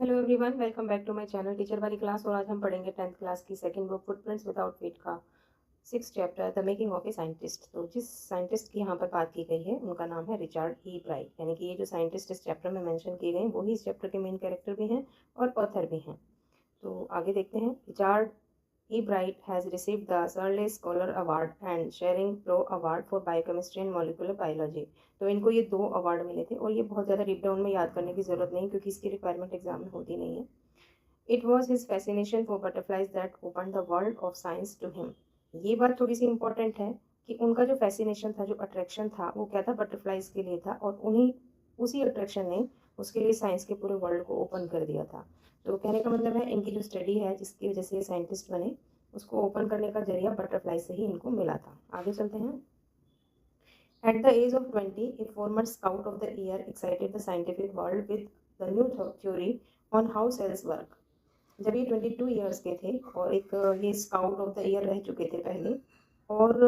Hello everyone, welcome back to my channel teacher वाली class. और आज हम पढ़ेंगे 10th क्लास की second book footprints without feet का 6 chapter the making of a scientist. तो जिस साइंटिस्ट की यहाँ पर बात की गई है उनका नाम है रिचर्ड ई ब्राइट। यानी कि ये जो साइंटिस्ट इस चैप्टर में मेंशन किए गए हैं वही इस चैप्टर के मेन कैरेक्टर भी हैं और ऑथर भी हैं। तो आगे देखते हैं। Richard E. Bright has received the Searle Scholar Award and Schering Pro Award for Biochemistry and Molecular Biology। तो इनको ये 2 अवार्ड मिले थे और ये बहुत ज़्यादा डीप डाउन में याद करने की ज़रूरत नहीं क्योंकि इसकी रिक्वायरमेंट एग्जाम में होती नहीं है। It was his fascination for butterflies that open the world of science to him. ये बात थोड़ी सी इंपॉर्टेंट है कि उनका जो फैसिनेशन था, जो अट्रैक्शन था, वो क्या था? बटरफ्लाइज के लिए था और उन्हीं उसी अट्रैक्शन ने उसके लिए साइंस के पूरे वर्ल्ड को ओपन कर दिया था। तो कहने का मतलब है इनकी जो स्टडी है जिसकी वजह से ये साइंटिस्ट बने, उसको ओपन करने का जरिया बटरफ्लाई से ही इनको मिला था। आगे चलते हैं। At the age of 20, a former Scout of the Year excited the scientific world with the new theory on how cells work। जब ये 22 ईयर्स के थे और एक ये स्काउट ऑफ द ईयर रह चुके थे पहले, और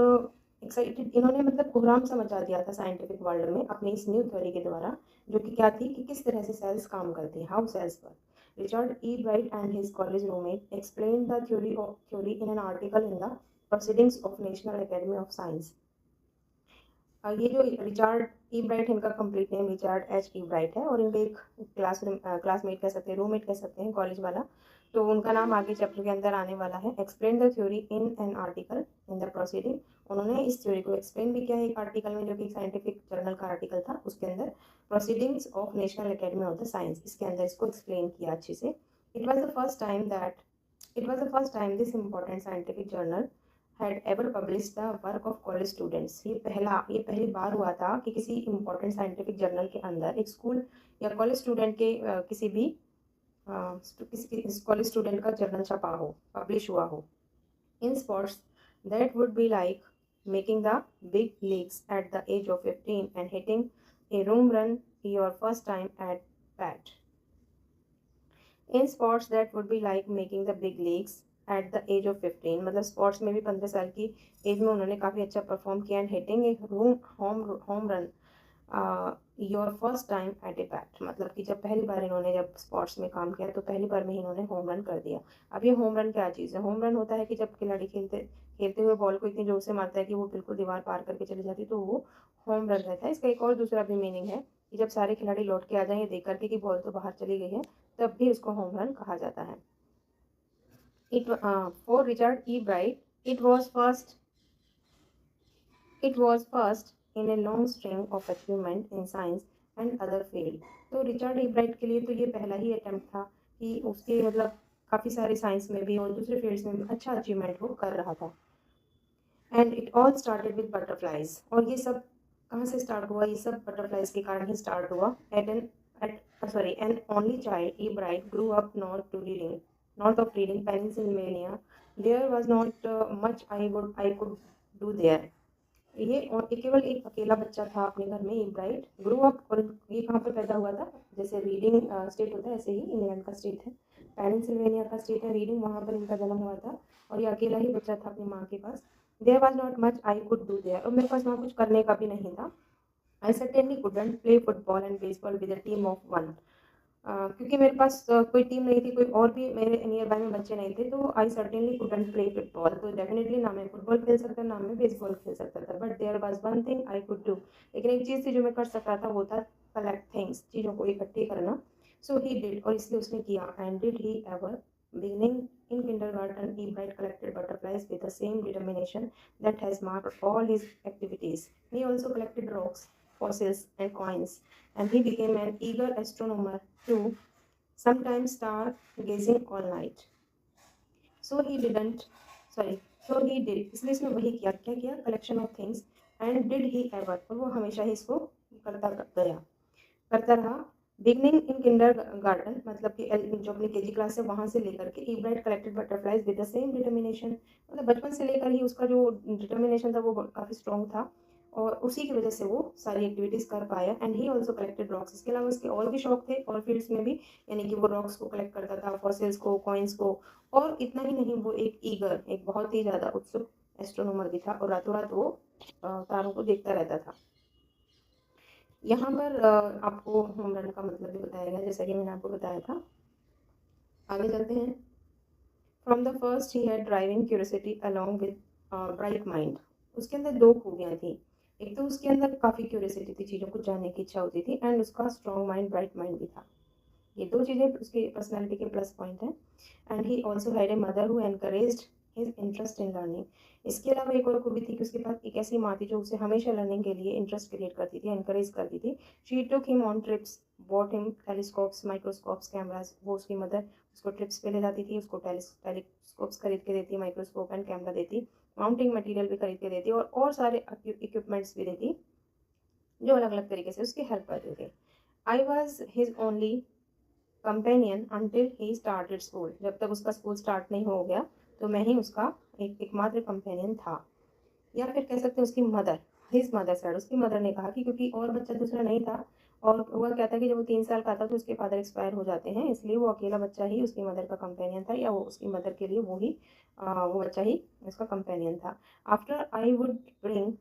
एक्साइटेड इन्होंने मतलब कोहराम सा मचा दिया था साइंटिफिक वर्ल्ड में अपनी इस न्यू थ्योरी के द्वारा, जो कि क्या थी कि किस तरह से सेल्स काम करते हैं, how cells work. Richard E Bright and his college roommate explain the theory in an article in the proceedings of National Academy of Science. ये जो रिचर्ड ई ब्राइट, इनका complete name Richard H E Bright है और इनके एक classmate कह सकते हैं, रूममेट कह सकते हैं, कॉलेज वाला। तो उनका नाम आगे चैप्टर के अंदर आने वाला है। Explain the theory in an article in the proceeding. उन्होंने इस थ्योरी को एक्सप्लेन भी किया है एक आर्टिकल में, जो कि साइंटिफिक जर्नल का आर्टिकल था, उसके अंदर proceedings of National Academy of the science, इसके अंदर इसको एक्सप्लेन किया अच्छे से। It was the first time this important scientific journal had ever published the work of college students। ये पहली बार हुआ था कि किसी इम्पोर्टेंट साइंटिफिक जर्नल के अंदर एक स्कूल या कॉलेज स्टूडेंट के किसी भी किसी कॉलेज स्टूडेंट का जर्नल छपा हो, पब्लिश हुआ हो। In sports that would be like making the big leagues at the age of 15 and hitting a home run your first time at bat. In sports that would be like making the big leagues at the age of 15, मतलब sports में भी 15 साल की as में उन्होंने काफ़ी अच्छा perform किया। एंड हिटिंग एक home run your first time at a bat, मतलब कि जब पहली बार इन्होंने जब स्पोर्ट्स में काम किया तो पहली बार में ही इन्होंने होम रन कर दिया। अब ये होम रन क्या चीज़ है? होम रन होता है कि जब खिलाड़ी खेलते खेलते हुए बॉल को इतनी जोर से मारता है कि वो बिल्कुल दीवार पार करके चली जाती, तो वो होम रन रहता है। इसका एक और दूसरा भी मीनिंग है कि जब सारे खिलाड़ी लौट के आ जाएं ये देख करके कि बॉल तो बाहर चली गई है, तब भी उसको होम रन कहा जाता है। For Richard E. Bright, it was first it was first in a long string of achievement in science and other field। तो रिचर्ड ई ब्राइट के लिए तो ये पहला ही अटेम्प्ट था कि उसके मतलब काफ़ी सारे साइंस में भी और दूसरे फील्ड्स में भी अच्छा अचीवमेंट वो कर रहा था। And it all started with butterflies. और ये सब कहाँ से स्टार्ट हुआ? ये सब बटरफ्लाइज के कारण ही स्टार्ट हुआ। An only child E Bright grew up north of Reading Pennsylvania. There was not much I could do there. ये केवल एक अकेला बच्चा था अपने घर में, ई ब्राइट ग्रो अप। और ये कहाँ पर पैदा हुआ था? जैसे रीडिंग स्टेट होता है ऐसे ही इंग्लैंड का स्टेट है, पेनिसिल्वेनिया का स्टेट है रीडिंग, वहाँ पर इनका जन्म हुआ था। और ये अकेला ही बच्चा था अपनी माँ के पास। There was not much I could do there, और मेरे पास वहाँ कुछ करने का भी नहीं था। I certainly couldn't play football and baseball with a team of one. क्योंकि मेरे पास कोई टीम नहीं थी, कोई और भी मेरे नियर बाय में बच्चे नहीं थे, तो आई सर्टेनली कुडंट प्ले फुटबॉल। तो डेफिनेटली ना मैं फुटबॉल खेल सकता, ना मैं बेसबॉल खेल सकता था। But there was one thing I could do, लेकिन एक चीज़ थी जो मैं कर सकता था, वो था कलेक्ट थिंग्स, चीज़ों को इकट्ठी करना। सो ही डिड, और इसलिए उसने किया। And did he ever beginning in kindergarten, he bright collected butterflies with the same determination that has marked all his activities। He also collected rocks, fossils, and coins, and he became an eager astronomer too, sometimes star-gazing all night। So he didn't, sorry, so he did, इसलिए इसने वही किया, क्या किया? Collection of things. And did he ever, और वो हमेशा ही इसको करता गया, करता रहा। बिगनिंग इन किंडर गार्डन, मतलब कि जो अपनी केजी क्लास है वहाँ से लेकर के, E Bright collected butterflies with the same determination, मतलब बचपन से लेकर ही उसका जो डिटर्मिनेशन था वो काफ़ी स्ट्रॉन्ग था, और उसी की वजह से वो सारी एक्टिविटीज़ कर पाया। And he also collected rocks, इसके अलावा उसके और भी शौक थे और फील्ड्स में भी, यानी कि वो रॉक्स को कलेक्ट करता था, फॉसिल्स को, कॉइन्स को। और इतना ही नहीं, वो एक बहुत ही ज़्यादा उत्सुक एस्ट्रोनॉमर भी था, और रातों रात वो तारों को देखता रहता था। यहाँ पर आपको होम रन का मतलब भी बताया गया, जैसा कि मैंने आपको बताया था। आगे चलते हैं। From the first he had driving curiosity along with bright mind. उसके अंदर दो खूबियाँ थी, एक तो उसके अंदर काफ़ी क्यूरियोसिटी थी, चीज़ों को जानने की इच्छा होती थी, एंड उसका स्ट्रॉन्ग माइंड, ब्राइट माइंड भी था। ये दो चीज़ें उसकी पर्सनैलिटी के प्लस पॉइंट हैं। And he also had a mother who encouraged his interest in learning. इसके अलावा एक और खूबी थी कि उसके पास एक ऐसी माँ थी जो उसे हमेशा लर्निंग के लिए इंटरेस्ट क्रिएट करती थी, एनकरेज करती थी। She took him on trips, bought him telescopes, microscopes, cameras. वो उसकी मदर उसको ट्रिप्स पे ले जाती थी, उसको टेलीस्कोप्स खरीद के देती, माइक्रोस्कोप एंड कैमरा देती, माउंटिंग मटेरियल भी खरीद के देती और सारे इक्विपमेंट्स भी देती जो अलग अलग तरीके से उसकी हेल्प करते थे। I was his only companion until he started school. जब तक उसका स्कूल स्टार्ट नहीं हो गया तो मैं ही उसका एकमात्र कंपेनियन था। या फिर कह सकते हैं उसकी मदर, हिज मदर साइड, उसकी मदर ने कहा कि क्योंकि और बच्चा दूसरा नहीं था, और हुआ क्या था कि जब वो 3 साल का था तो उसके फादर एक्सपायर हो जाते हैं, इसलिए वो अकेला बच्चा ही उसकी मदर का कंपेनियन था, या वो उसकी मदर के लिए वो बच्चा ही उसका कंपेनियन था। After I would bring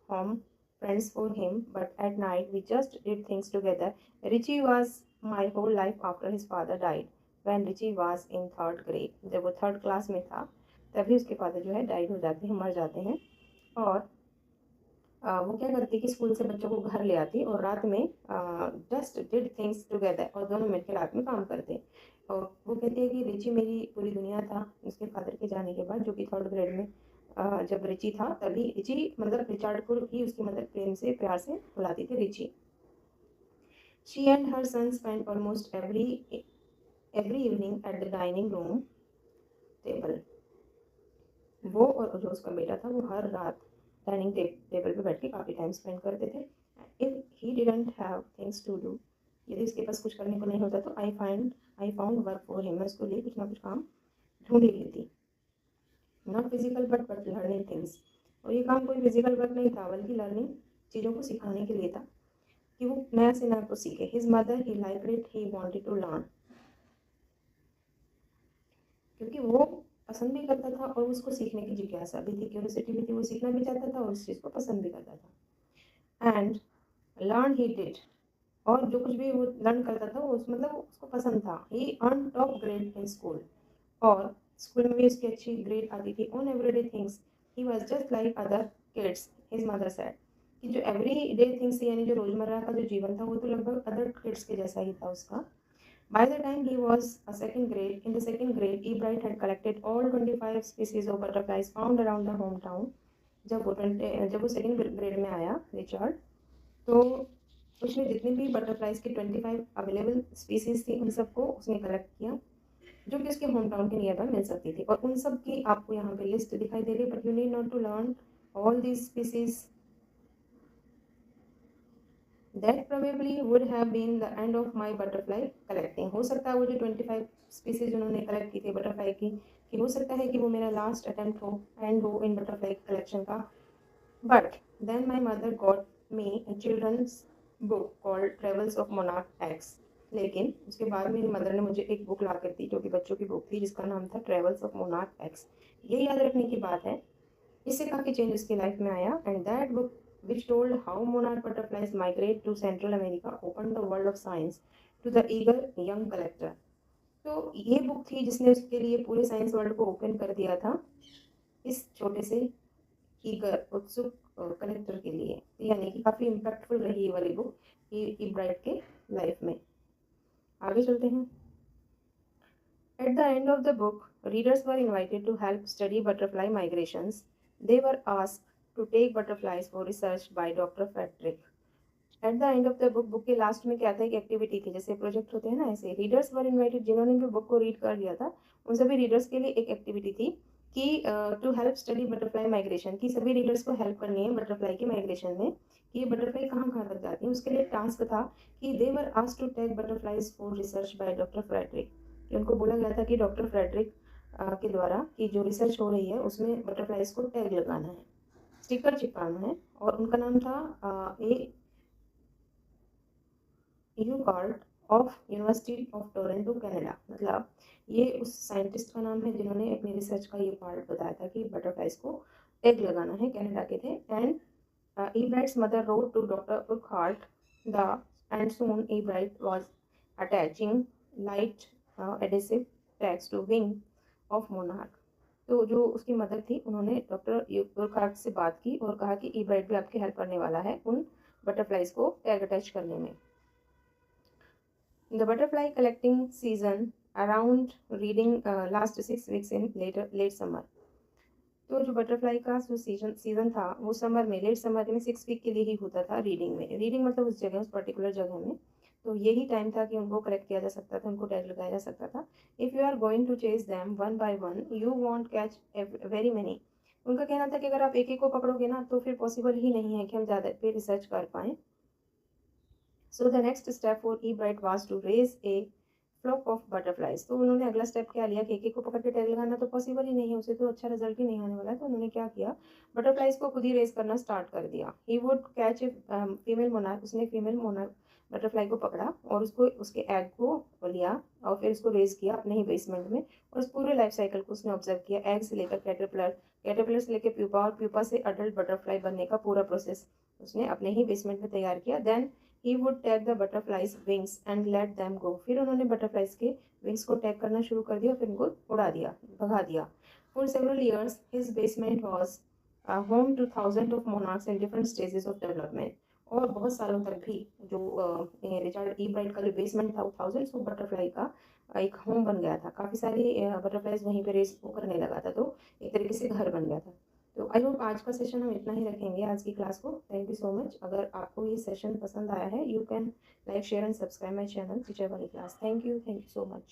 home friends for him, but at night we just did things together. Richie was my whole life after his father died. When Richie was in third grade, जब वो third class में था तभी उसके father जो है died हो जाते हैं, मर जाते हैं। और वो क्या करती कि स्कूल से बच्चों को घर ले आती और रात में जस्ट डिड थिंग्स टुगेदर, और दोनों मिलकर रात में काम करते। और वो कहती है कि रिची मेरी पूरी दुनिया था उसके फादर के जाने के बाद, जो कि थर्ड ग्रेड में जब रिची था तभी रिची मतलब रिचार्ड को ही उसकी मदर प्यार से बुलाती थी Richie. She and her son spend almost every evening at the dining room table. वो और जो उसका बेटा था वो हर रात डाइनिंग टेबल पे बैठ के काफ़ी टाइम स्पेंड करते थे। If he didn't have things to do, यदि उसके पास कुछ करने को नहीं होता तो I found work for him, मैं उसके लिए कुछ ना कुछ काम ढूंढ ही लेती। Not physical but learning things. और ये काम कोई फिजिकल वर्क नहीं था बल्कि लर्निंग, चीज़ों को सिखाने के लिए था कि वो नया से नया को सीखे। His mother he like it, he wanted to learn, क्योंकि वो पसंद भी करता था और उसको सीखने की जिज्ञासा भी थी, क्यूरियोसिटी भी थी, वो सीखना भी चाहता था और उस चीज़ को पसंद भी करता था। एंड लर्न ही डिड, और जो कुछ भी वो लर्न करता था वो मतलब उसको पसंद था। He earn top grade in school, और स्कूल में भी उसकी अच्छी ग्रेड आती थी। On everyday things he was just like other kids, his mother said, कि जो एवरी डे थिंग्स यानी जो रोजमर्रा का जो जीवन था वो तो लगभग अदर किड्स के जैसा ही था उसका। By the time he was a second grade, in the second grade, Ebright had collected all 25 species of butterflies found around the hometown. जब वो सेकेंड ग्रेड में आया रिचर्ड, तो उसने जितने भी बटरफ्लाइज की 25 अवेलेबल स्पीसीज थी उन सबको उसने कलेक्ट किया, जो कि उसके होम टाउन के नियर बाय मिल सकती थी। और उन सब की आपको यहाँ पे लिस्ट दिखाई दे रही है, but you need not to learn all these species. That probably would have been the end of my butterfly collecting. हो सकता है वो जो 25 स्पीसीज उन्होंने कलेक्ट की थी बटरफ्लाई की, कि हो सकता है कि वो मेरा लास्ट अटेम्प्ट हो, एंड हो इन बटरफ्लाई कलेक्शन का। But then my mother got me a children's book called Travels of Monarch X. लेकिन उसके बाद मेरी मदर ने मुझे एक बुक ला कर दी जो कि बच्चों की बुक थी, जिसका नाम था ट्रेवल्स ऑफ मोनार्क एक्स। ये याद रखने की बात है, इससे काफ़ी चेंज उसकी लाइफ में आया। And that book which told how monarch butterflies migrate to Central America opened the world of science to the eager young collector। तो ये बुक थी जिसने उसके लिए पूरे साइंस वर्ल्ड को ओपन कर दिया था इस छोटे से ईगर उत्सुक कलेक्टर के लिए। यानी कि काफ़ी इम्पैक्टफुल रही ये वाली बुक इब्राइट के लाइफ में। आगे चलते हैं। At the end of the book, readers were invited to help study butterfly migrations. They were asked to take butterflies for research by Dr. Frederick। At the end of the book, book के last में क्या था, एक activity थी, जैसे project होते हैं ना, ऐसे रीडर्स वर इनवाइटेड, जिन्होंने भी बुक को रीड कर लिया था उन सभी रीडर्स के लिए एक एक्टिविटी थी कि to help study butterfly migration, की सभी रीडर्स को हेल्प करनी है बटरफ्लाई की माइग्रेशन में, कि ये बटरफ्लाई कहाँ कहाँ तक जाती है। उसके लिए टास्क था कि they were asked to take butterflies for research by doctor Frederick, कि उनको बोला गया था कि डॉक्टर फ्रेडरिक के द्वारा कि जो रिसर्च हो रही है उसमें बटरफ्लाइज को टैग लगाना है, स्टिकर चिपकाना है। और उनका नाम था ए यू कार्ड ऑफ यूनिवर्सिटी ऑफ टोरंटो कनाडा। मतलब ये उस साइंटिस्ट का नाम है जिन्होंने अपनी रिसर्च का ये पार्ट बताया था कि बटरफ्लाइज को टैग लगाना है, कनाडा के थे। And Ebright's mother wrote to Dr. Urquhart and soon Ebright was attaching light adhesive tags to wing of monarch. तो जो उसकी मदर थी उन्होंने डॉक्टर यूरकार्ट से बात की और कहा कि ईब्राइट भी आपकी हेल्प करने वाला है उन बटरफ्लाइज को टैग अटैच करने में। The butterfly collecting season around Reading last 6 weeks in late summer. तो जो बटरफ्लाई का जो सीजन था वो समर में, लेट समर में 6 वीक के लिए ही होता था रीडिंग में। रीडिंग मतलब उस जगह, उस पर्टिकुलर जगह में। तो यही टाइम था कि उनको कलेक्ट किया जा सकता था, उनको टैग लगाया जा सकता था। If you are going to chase them one by one you want catch very many. उनका कहना था कि अगर आप एक एक को पकड़ोगे ना तो फिर पॉसिबल ही नहीं है कि हम ज़्यादा पे रिसर्च कर पाएँ। So the next step for Ebright was to raise a flock of butterflies. तो उन्होंने अगला स्टेप क्या लिया कि एक एक को पकड़ के टैग लगाना तो पॉसिबल ही नहीं है, उसे तो अच्छा रिजल्ट ही नहीं आने वाला है। तो उन्होंने क्या किया, बटरफ्लाइज को खुद ही रेस करना स्टार्ट कर दिया। He would catch a female monarch. उसने फीमेल मोनार्क बटरफ्लाई को पकड़ा और उसको उसके एग को लिया और फिर उसको रेज किया अपने ही बेसमेंट में। और उस पूरे लाइफ साइकिल को उसने ऑब्जर्व किया, एग से लेकर कैटरपिलर, कैटरपिलर से लेकर प्यूपा और प्यूपा से अडल्ट बटरफ्लाई बनने का पूरा प्रोसेस उसने अपने ही बेसमेंट में तैयार किया। Then he would tag the butterflies wings and let them go. फिर उन्होंने बटरफ्लाइज के विंग्स को टैग करना शुरू कर दिया, फिर उनको उड़ा दिया, भगा दिया। For several years his basement was home two thousand of monarchs in different stages of development. और बहुत सालों तक भी जो रिचर्ड ईब्राइट का जो बेसमेंट था वो थाउजेंड्स ऑफ बटरफ्लाई का एक होम बन गया था। काफ़ी सारे बटरफ्लाइज वहीं पे रेस करने लगा था, तो एक तरीके से घर बन गया था। तो आई होप आज का सेशन हम इतना ही रखेंगे, आज की क्लास को। Thank you so much. अगर आपको ये सेशन पसंद आया है, you can like share and subscribe my channel teacher वाली class. Thank you so much.